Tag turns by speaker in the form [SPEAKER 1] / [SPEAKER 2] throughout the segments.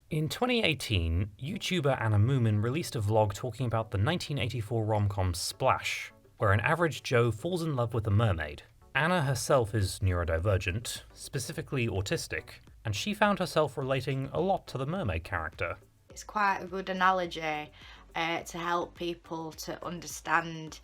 [SPEAKER 1] In 2018, YouTuber Anna Moomin released a vlog talking about the 1984 rom-com Splash, where an average Joe falls in love with a mermaid. Anna herself is neurodivergent, specifically autistic, and she found herself relating a lot to the mermaid character.
[SPEAKER 2] It's quite a good analogy to help people to understand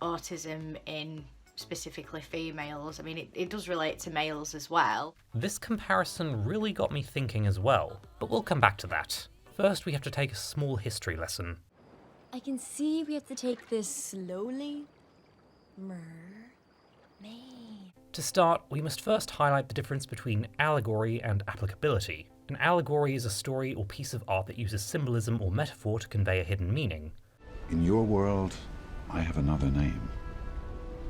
[SPEAKER 2] autism in specifically females. I mean, it does relate to males as well.
[SPEAKER 1] This comparison really got me thinking as well, but we'll come back to that. First, we have to take a small history lesson.
[SPEAKER 3] I can see we have to take this slowly. Mermaid.
[SPEAKER 1] To start, we must first highlight the difference between allegory and applicability. An allegory is a story or piece of art that uses symbolism or metaphor to convey a hidden meaning.
[SPEAKER 4] In your world, I have another name.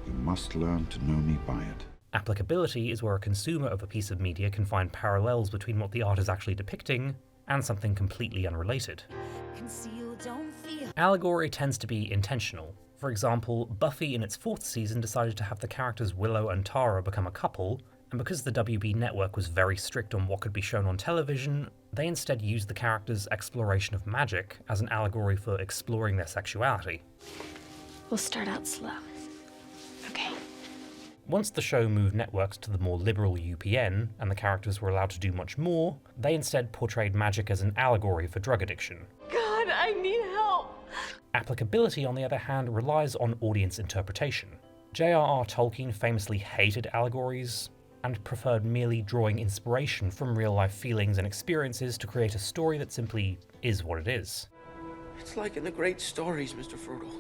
[SPEAKER 4] You must learn to know me by it.
[SPEAKER 1] Applicability is where a consumer of a piece of media can find parallels between what the art is actually depicting and something completely unrelated.
[SPEAKER 3] Conceal, don't feel.
[SPEAKER 1] Allegory tends to be intentional. For example, Buffy in its 4th season decided to have the characters Willow and Tara become a couple, and because the WB network was very strict on what could be shown on television, they instead used the characters' exploration of magic as an allegory for exploring their sexuality.
[SPEAKER 3] We'll start out slow. Okay.
[SPEAKER 1] Once the show moved networks to the more liberal UPN, and the characters were allowed to do much more, they instead portrayed magic as an allegory for drug addiction.
[SPEAKER 3] God, I need help.
[SPEAKER 1] Applicability, on the other hand, relies on audience interpretation. J.R.R. Tolkien famously hated allegories, and preferred merely drawing inspiration from real-life feelings and experiences to create a story that simply is what it is.
[SPEAKER 5] It's like in the great stories, Mr. Frodo.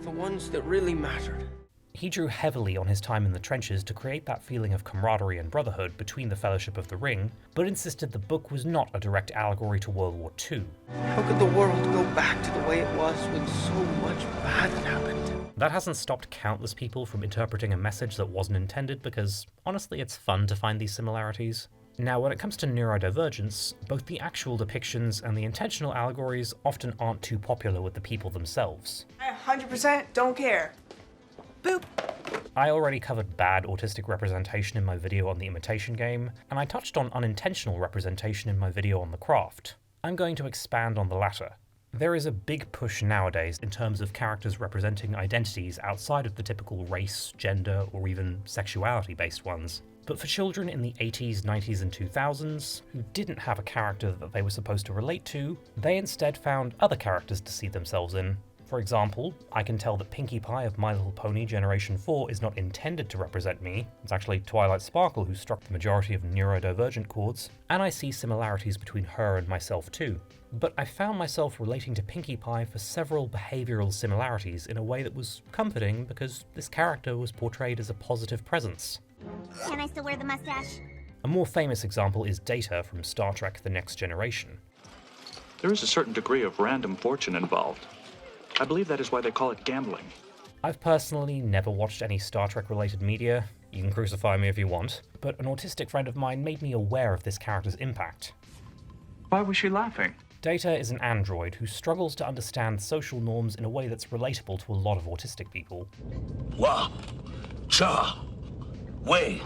[SPEAKER 5] The ones that really mattered.
[SPEAKER 1] He drew heavily on his time in the trenches to create that feeling of camaraderie and brotherhood between the Fellowship of the Ring, but insisted the book was not a direct allegory to World War II.
[SPEAKER 5] How could the world go back to the way it was when so much bad happened?
[SPEAKER 1] That hasn't stopped countless people from interpreting a message that wasn't intended because, honestly, it's fun to find these similarities. Now, when it comes to neurodivergence, both the actual depictions and the intentional allegories often aren't too popular with the people themselves.
[SPEAKER 6] I 100% don't care. Boop.
[SPEAKER 1] I already covered bad autistic representation in my video on the imitation game, and I touched on unintentional representation in my video on the craft. I'm going to expand on the latter. There is a big push nowadays in terms of characters representing identities outside of the typical race, gender, or even sexuality-based ones. But for children in the 80s, 90s, and 2000s, who didn't have a character that they were supposed to relate to, they instead found other characters to see themselves in. For example, I can tell that Pinkie Pie of My Little Pony Generation 4 is not intended to represent me, it's actually Twilight Sparkle who struck the majority of neurodivergent chords, and I see similarities between her and myself too. But I found myself relating to Pinkie Pie for several behavioural similarities in a way that was comforting because this character was portrayed as a positive presence.
[SPEAKER 7] Can I still wear the mustache?
[SPEAKER 1] A more famous example is Data from Star Trek The Next Generation.
[SPEAKER 8] There is a certain degree of random fortune involved. I believe that is why they call it gambling.
[SPEAKER 1] I've personally never watched any Star Trek related media, you can crucify me if you want, but an autistic friend of mine made me aware of this character's impact.
[SPEAKER 8] Why was she laughing?
[SPEAKER 1] Data is an android who struggles to understand social norms in a way that's relatable to a lot of autistic people.
[SPEAKER 9] Wa, cha, wei.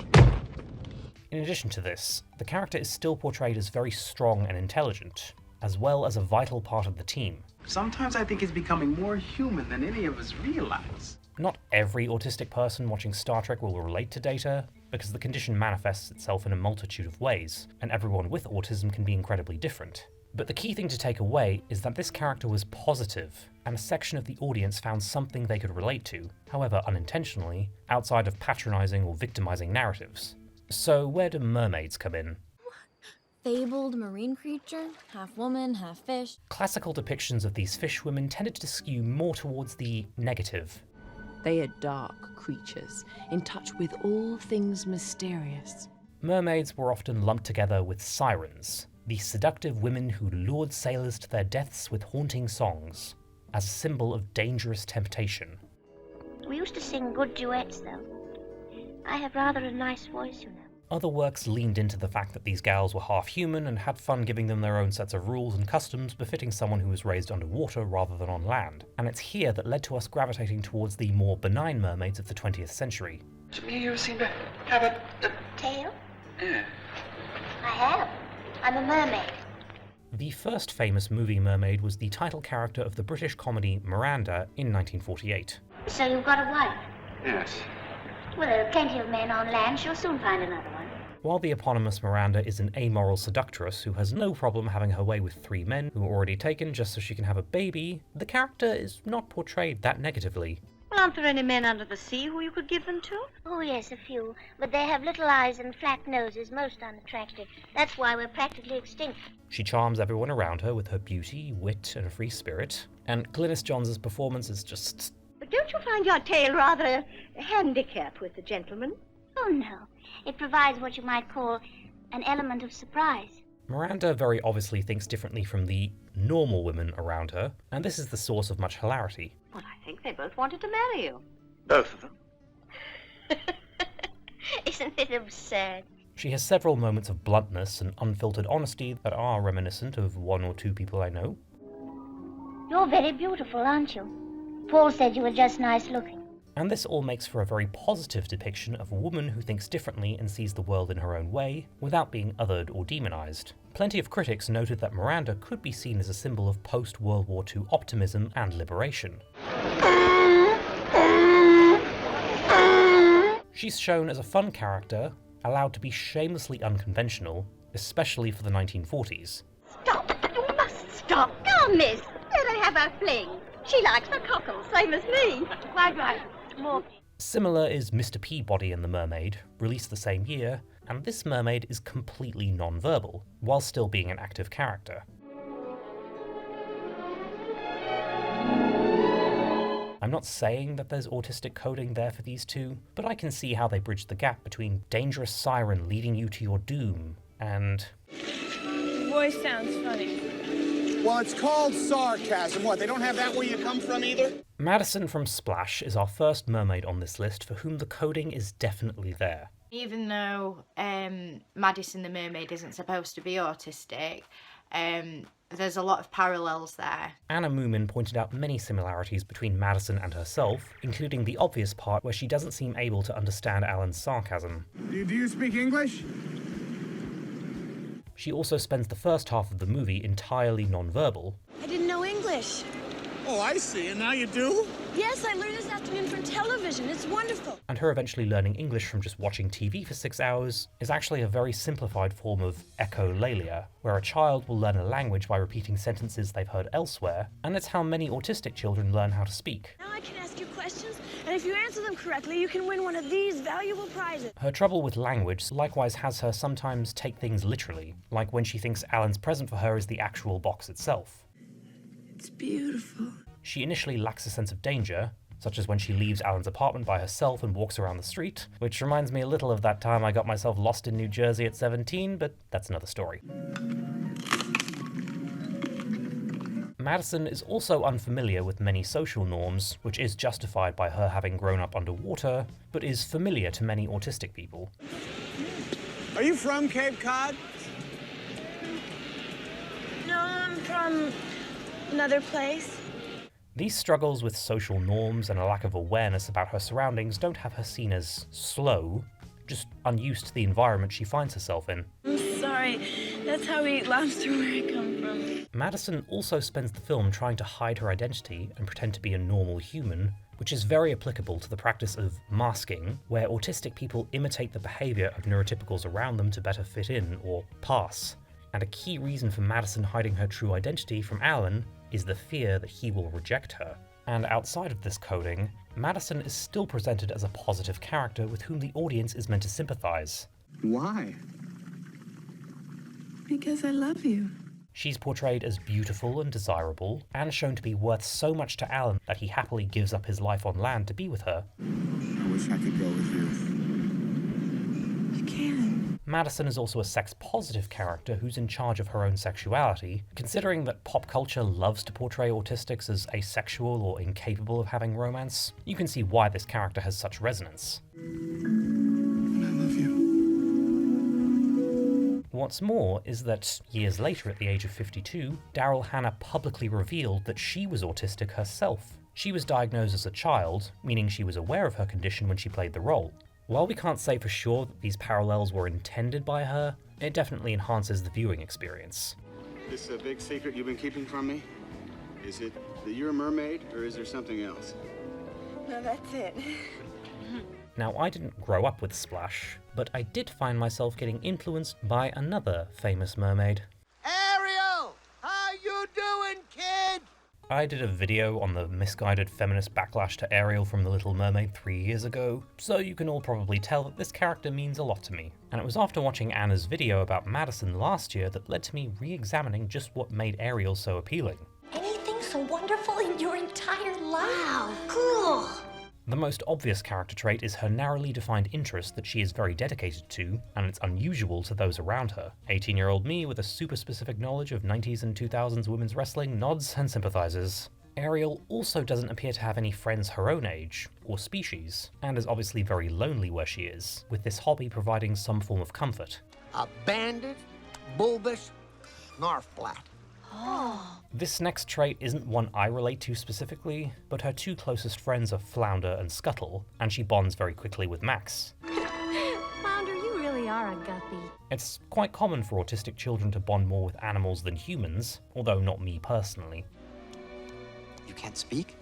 [SPEAKER 1] In addition to this, the character is still portrayed as very strong and intelligent, as well as a vital part of the team.
[SPEAKER 10] Sometimes I think it's becoming more human than any of us realize.
[SPEAKER 1] Not every autistic person watching Star Trek will relate to Data, because the condition manifests itself in a multitude of ways, and everyone with autism can be incredibly different. But the key thing to take away is that this character was positive, and a section of the audience found something they could relate to, however unintentionally, outside of patronising or victimising narratives. So where do mermaids come in?
[SPEAKER 3] Fabled marine creature, half woman, half fish.
[SPEAKER 1] Classical depictions of these fish women tended to skew more towards the negative.
[SPEAKER 11] They are dark creatures, in touch with all things mysterious.
[SPEAKER 1] Mermaids were often lumped together with sirens, the seductive women who lured sailors to their deaths with haunting songs, as a symbol of dangerous temptation.
[SPEAKER 7] We used to sing good duets, though. I have rather a nice voice, you know.
[SPEAKER 1] Other works leaned into the fact that these gals were half human and had fun giving them their own sets of rules and customs befitting someone who was raised underwater rather than on land. And it's here that led to us gravitating towards the more benign mermaids of the 20th century.
[SPEAKER 6] To me, you seem to have a
[SPEAKER 7] Tail?
[SPEAKER 6] Yeah.
[SPEAKER 7] I have. I'm a mermaid.
[SPEAKER 1] The first famous movie Mermaid was the title character of the British comedy Miranda in 1948.
[SPEAKER 7] So you've got a wife?
[SPEAKER 10] Yes.
[SPEAKER 7] Well, there are plenty of men on land. She'll soon find another one.
[SPEAKER 1] While the eponymous Miranda is an amoral seductress who has no problem having her way with 3 men who are already taken just so she can have a baby, the character is not portrayed that negatively.
[SPEAKER 12] Well, aren't there any men under the sea who you could give them to?
[SPEAKER 7] Oh, yes, a few. But they have little eyes and flat noses, most unattractive. That's why we're practically extinct.
[SPEAKER 1] She charms everyone around her with her beauty, wit, and a free spirit, and Glynis Johns' performance is just...
[SPEAKER 12] But don't you find your tale rather a handicap with the gentleman?
[SPEAKER 7] Oh, no. It provides what you might call an element of surprise.
[SPEAKER 1] Miranda very obviously thinks differently from the normal women around her, and this is the source of much hilarity.
[SPEAKER 12] Well, I think they both wanted to marry you.
[SPEAKER 9] Both of them?
[SPEAKER 7] Isn't it absurd?
[SPEAKER 1] She has several moments of bluntness and unfiltered honesty that are reminiscent of 1 or 2 people I know.
[SPEAKER 7] You're very beautiful, aren't you? Paul said you were just nice looking.
[SPEAKER 1] And this all makes for a very positive depiction of a woman who thinks differently and sees the world in her own way, without being othered or demonized. Plenty of critics noted that Miranda could be seen as a symbol of post-World War II optimism and liberation. She's shown as a fun character, allowed to be shamelessly unconventional, especially for the 1940s.
[SPEAKER 12] Stop! You must stop! Come, miss! Let her have her fling. She likes the cockle, same as me. Quite right. More.
[SPEAKER 1] Similar is Mr. Peabody in The Mermaid, released the same year, and this mermaid is completely non-verbal, while still being an active character. I'm not saying that there's autistic coding there for these two, but I can see how they bridge the gap between dangerous siren leading you to your doom and...
[SPEAKER 6] Your voice sounds funny.
[SPEAKER 13] Well, it's called sarcasm. What, they don't have that where you come from either?
[SPEAKER 1] Madison from Splash is our first mermaid on this list for whom the coding is definitely there.
[SPEAKER 2] Even though Madison the mermaid isn't supposed to be autistic, there's a lot of parallels there.
[SPEAKER 1] Anna Moomin pointed out many similarities between Madison and herself, including the obvious part where she doesn't seem able to understand Alan's sarcasm.
[SPEAKER 13] Do you speak English?
[SPEAKER 1] She also spends the first half of the movie entirely non-verbal.
[SPEAKER 3] I didn't know English.
[SPEAKER 13] Oh, I see, and now you do?
[SPEAKER 3] Yes, I learned this afternoon from television. It's wonderful.
[SPEAKER 1] And her eventually learning English from just watching TV for 6 hours is actually a very simplified form of echolalia, where a child will learn a language by repeating sentences they've heard elsewhere, and it's how many autistic children learn how to speak.
[SPEAKER 3] Now I can ask you questions, and if you answer them correctly, you can win one of these valuable prizes.
[SPEAKER 1] Her trouble with language likewise has her sometimes take things literally, like when she thinks Alan's present for her is the actual box itself.
[SPEAKER 3] It's beautiful.
[SPEAKER 1] She initially lacks a sense of danger, such as when she leaves Alan's apartment by herself and walks around the street, which reminds me a little of that time I got myself lost in New Jersey at 17, but that's another story. Madison is also unfamiliar with many social norms, which is justified by her having grown up underwater, but is familiar to many autistic people.
[SPEAKER 13] Are you from Cape Cod?
[SPEAKER 3] No, I'm from another place.
[SPEAKER 1] These struggles with social norms and a lack of awareness about her surroundings don't have her seen as slow, just unused to the environment she finds herself in.
[SPEAKER 3] I'm sorry, that's how we eat lobster where I come from.
[SPEAKER 1] Madison also spends the film trying to hide her identity and pretend to be a normal human, which is very applicable to the practice of masking, where autistic people imitate the behaviour of neurotypicals around them to better fit in or pass. And a key reason for Madison hiding her true identity from Alan is the fear that he will reject her. And outside of this coding, Madison is still presented as a positive character with whom the audience is meant to sympathise.
[SPEAKER 10] Why?
[SPEAKER 3] Because I love you.
[SPEAKER 1] She's portrayed as beautiful and desirable, and shown to be worth so much to Alan that he happily gives up his life on land to be with her.
[SPEAKER 4] I wish I could go with you.
[SPEAKER 3] You can.
[SPEAKER 1] Madison is also a sex-positive character who's in charge of her own sexuality. Considering that pop culture loves to portray autistics as asexual or incapable of having romance, you can see why this character has such resonance.
[SPEAKER 4] And I love you.
[SPEAKER 1] What's more is that, years later at the age of 52, Daryl Hannah publicly revealed that she was autistic herself. She was diagnosed as a child, meaning she was aware of her condition when she played the role. While we can't say for sure that these parallels were intended by her, it definitely enhances the viewing experience.
[SPEAKER 13] This a big secret you've been keeping from me? Is it that you're a mermaid, or is there something else?
[SPEAKER 6] No, that's it.
[SPEAKER 1] Now, I didn't grow up with Splash, but I did find myself getting influenced by another famous mermaid.
[SPEAKER 14] Ariel! How you doing, kid?
[SPEAKER 1] I did a video on the misguided feminist backlash to Ariel from The Little Mermaid 3 years ago, so you can all probably tell that this character means a lot to me. And it was after watching Anna's video about Madison last year that led to me re-examining just what made Ariel so appealing.
[SPEAKER 15] Anything so wonderful in your entire life? Wow, cool!
[SPEAKER 1] The most obvious character trait is her narrowly defined interest that she is very dedicated to, and it's unusual to those around her. 18-year-old me with a super specific knowledge of 90s and 2000s women's wrestling nods and sympathizes. Ariel also doesn't appear to have any friends her own age, or species, and is obviously very lonely where she is, with this hobby providing some form of comfort.
[SPEAKER 14] A bandit, bulbous, snarfblat.
[SPEAKER 1] This next trait isn't one I relate to specifically, but her two closest friends are Flounder and Scuttle, and she bonds very quickly with Max.
[SPEAKER 3] Flounder, you really are a guppy.
[SPEAKER 1] It's quite common for autistic children to bond more with animals than humans, although not me personally.
[SPEAKER 14] You can't speak?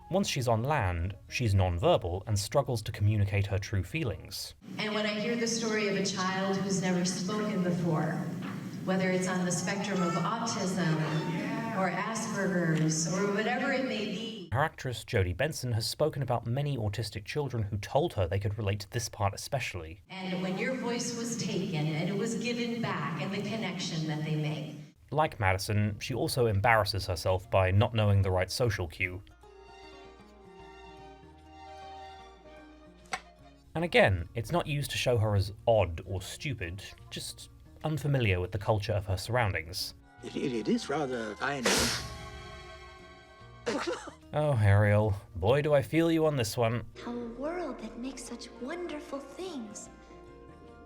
[SPEAKER 1] Once she's on land, she's non-verbal and struggles to communicate her true feelings.
[SPEAKER 16] And when I hear the story of a child who's never spoken before, whether it's on the spectrum of autism or Asperger's or whatever it may be.
[SPEAKER 1] Her actress Jodie Benson has spoken about many autistic children who told her they could relate to this part especially.
[SPEAKER 16] And when your voice was taken and it was given back and the connection that they make.
[SPEAKER 1] Like Madison, she also embarrasses herself by not knowing the right social cue. And again, it's not used to show her as odd or stupid, just unfamiliar with the culture of her surroundings.
[SPEAKER 14] It is rather kind.
[SPEAKER 1] Oh, Ariel, boy do I feel you on this one.
[SPEAKER 15] How a world that makes such wonderful things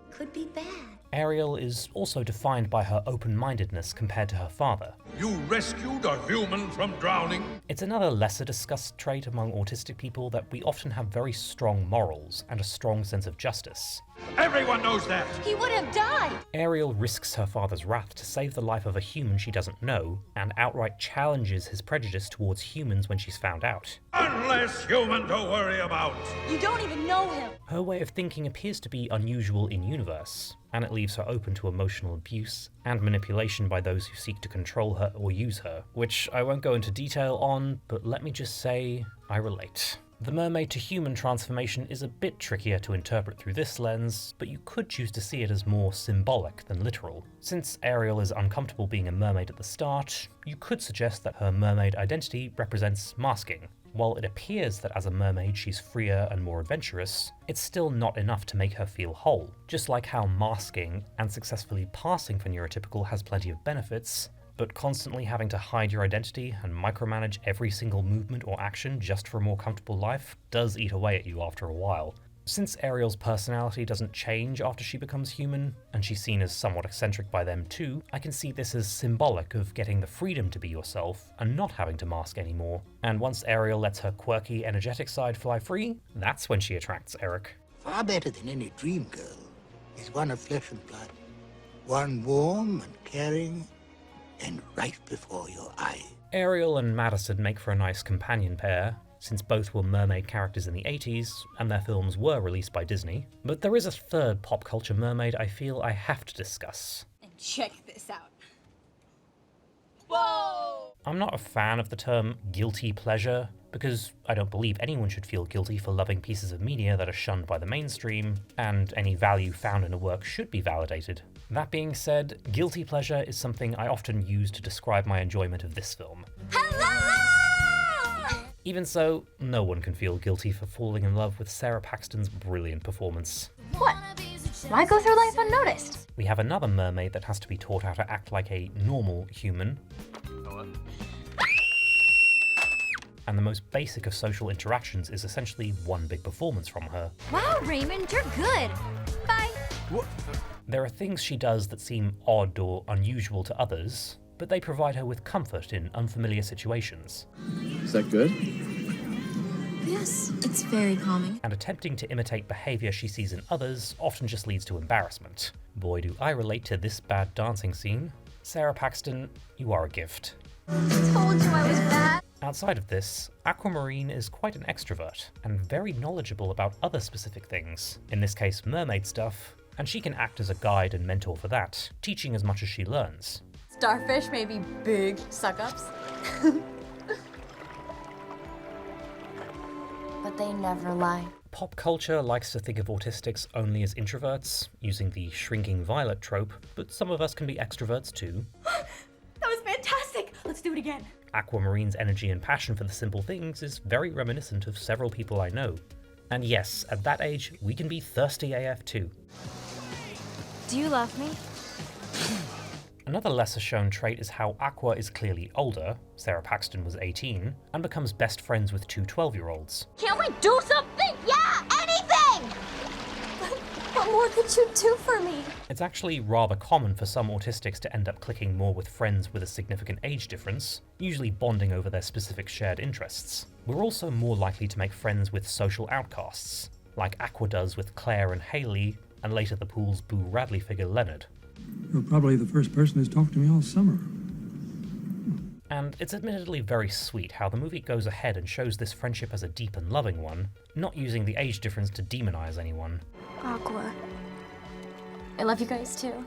[SPEAKER 15] could be bad.
[SPEAKER 1] Ariel is also defined by her open-mindedness compared to her father.
[SPEAKER 9] You rescued a human from drowning?
[SPEAKER 1] It's another lesser discussed trait among autistic people that we often have very strong morals and a strong sense of justice.
[SPEAKER 9] Everyone knows that!
[SPEAKER 15] He would have died!
[SPEAKER 1] Ariel risks her father's wrath to save the life of a human she doesn't know, and outright challenges his prejudice towards humans when she's found out.
[SPEAKER 9] Unless human to worry about!
[SPEAKER 15] You don't even know him!
[SPEAKER 1] Her way of thinking appears to be unusual in universe, and it leaves her open to emotional abuse and manipulation by those who seek to control her or use her, which I won't go into detail on, but let me just say, I relate. The mermaid to human transformation is a bit trickier to interpret through this lens, but you could choose to see it as more symbolic than literal. Since Ariel is uncomfortable being a mermaid at the start, you could suggest that her mermaid identity represents masking. While it appears that as a mermaid she's freer and more adventurous, it's still not enough to make her feel whole. Just like how masking and successfully passing for neurotypical has plenty of benefits, but constantly having to hide your identity and micromanage every single movement or action just for a more comfortable life does eat away at you after a while. Since Ariel's personality doesn't change after she becomes human, and she's seen as somewhat eccentric by them too, I can see this as symbolic of getting the freedom to be yourself and not having to mask anymore. And once Ariel lets her quirky, energetic side fly free, that's when she attracts Eric.
[SPEAKER 14] Far better than any dream girl is one of flesh and blood. One warm and caring and right before your eye.
[SPEAKER 1] Ariel and Madison make for a nice companion pair, since both were mermaid characters in the 80s, and their films were released by Disney. But there is a third pop culture mermaid I feel I have to discuss.
[SPEAKER 3] And check this out.
[SPEAKER 6] Whoa!
[SPEAKER 1] I'm not a fan of the term guilty pleasure, because I don't believe anyone should feel guilty for loving pieces of media that are shunned by the mainstream, and any value found in a work should be validated. That being said, guilty pleasure is something I often use to describe my enjoyment of this film.
[SPEAKER 15] Hello!
[SPEAKER 1] Even so, no one can feel guilty for falling in love with Sarah Paxton's brilliant performance.
[SPEAKER 3] What? Why go through life unnoticed?
[SPEAKER 1] We have another mermaid that has to be taught how to act like a normal human. And the most basic of social interactions is essentially one big performance from her.
[SPEAKER 3] Wow, Raymond, you're good. Bye.
[SPEAKER 1] What? There are things she does that seem odd or unusual to others, but they provide her with comfort in unfamiliar situations.
[SPEAKER 17] Is that good?
[SPEAKER 3] Yes, it's very calming.
[SPEAKER 1] And attempting to imitate behaviour she sees in others often just leads to embarrassment. Boy, do I relate to this bad dancing scene. Sarah Paxton, you are a gift.
[SPEAKER 15] I told you I was bad.
[SPEAKER 1] Outside of this, Aquamarine is quite an extrovert, and very knowledgeable about other specific things, in this case mermaid stuff, and she can act as a guide and mentor for that, teaching as much as she learns.
[SPEAKER 3] Starfish may be big suck-ups. But they never lie.
[SPEAKER 1] Pop culture likes to think of autistics only as introverts, using the shrinking violet trope, but some of us can be extroverts too.
[SPEAKER 3] That was fantastic! Let's do it again.
[SPEAKER 1] Aquamarine's energy and passion for the simple things is very reminiscent of several people I know. And yes, at that age, we can be thirsty AF too.
[SPEAKER 3] Do you love me?
[SPEAKER 1] Another lesser shown trait is how Aqua is clearly older, Sarah Paxton was 18, and becomes best friends with two 12-year-olds.
[SPEAKER 15] Can we do something? Yeah, anything! What more could you do for me?
[SPEAKER 1] It's actually rather common for some autistics to end up clicking more with friends with a significant age difference, usually bonding over their specific shared interests. We're also more likely to make friends with social outcasts, like Aqua does with Claire and Haley, and later the pool's Boo Radley figure Leonard.
[SPEAKER 17] You're probably the first person who's talked to me all summer.
[SPEAKER 1] And it's admittedly very sweet how the movie goes ahead and shows this friendship as a deep and loving one, not using the age difference to demonize anyone.
[SPEAKER 3] Aqua. I love you guys too.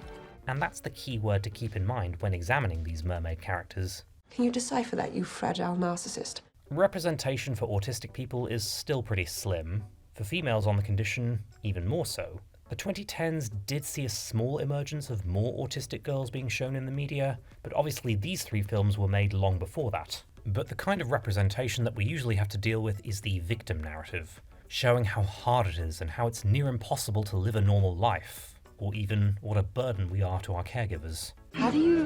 [SPEAKER 1] And that's the key word to keep in mind when examining these mermaid characters.
[SPEAKER 18] Can you decipher that, you fragile narcissist?
[SPEAKER 1] Representation for autistic people is still pretty slim. For females on the condition, even more so. The 2010s did see a small emergence of more autistic girls being shown in the media, but obviously these three films were made long before that. But the kind of representation that we usually have to deal with is the victim narrative, showing how hard it is and how it's near impossible to live a normal life, or even what a burden we are to our caregivers.
[SPEAKER 19] How do you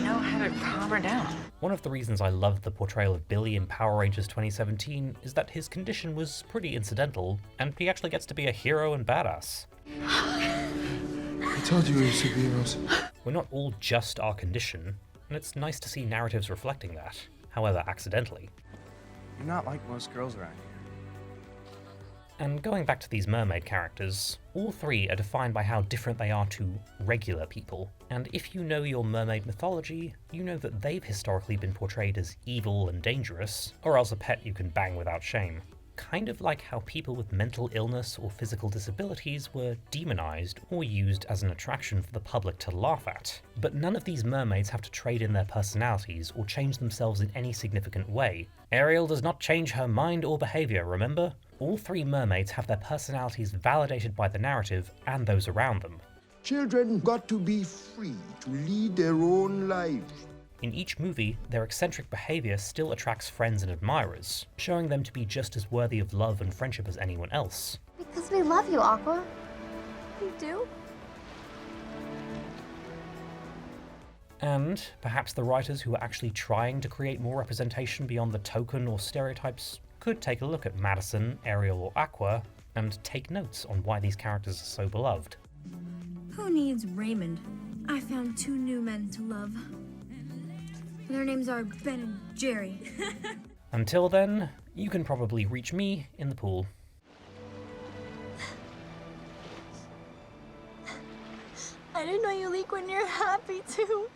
[SPEAKER 19] know how to calm her down?
[SPEAKER 1] One of the reasons I loved the portrayal of Billy in Power Rangers 2017 is that his condition was pretty incidental, and he actually gets to be a hero and badass.
[SPEAKER 13] I told you we were superheroes.
[SPEAKER 1] We're not all just our condition, and it's nice to see narratives reflecting that, however accidentally.
[SPEAKER 13] You're not like most girls around here.
[SPEAKER 1] And going back to these mermaid characters, all three are defined by how different they are to regular people. And if you know your mermaid mythology, you know that they've historically been portrayed as evil and dangerous, or else a pet you can bang without shame. Kind of like how people with mental illness or physical disabilities were demonized or used as an attraction for the public to laugh at. But none of these mermaids have to trade in their personalities or change themselves in any significant way. Ariel does not change her mind or behavior, remember? All three mermaids have their personalities validated by the narrative and those around them.
[SPEAKER 14] Children got to be free to lead their own lives.
[SPEAKER 1] In each movie, their eccentric behaviour still attracts friends and admirers, showing them to be just as worthy of love and friendship as anyone else.
[SPEAKER 15] Because we love you, Aqua. We do?
[SPEAKER 1] And perhaps the writers who are actually trying to create more representation beyond the token or stereotypes could take a look at Madison, Ariel, or Aqua and take notes on why these characters are so beloved.
[SPEAKER 3] Who needs Raymond? I found two new men to love. Their names are Ben and Jerry.
[SPEAKER 1] Until then, you can probably reach me in the pool.
[SPEAKER 3] I didn't know you leak when you're happy too.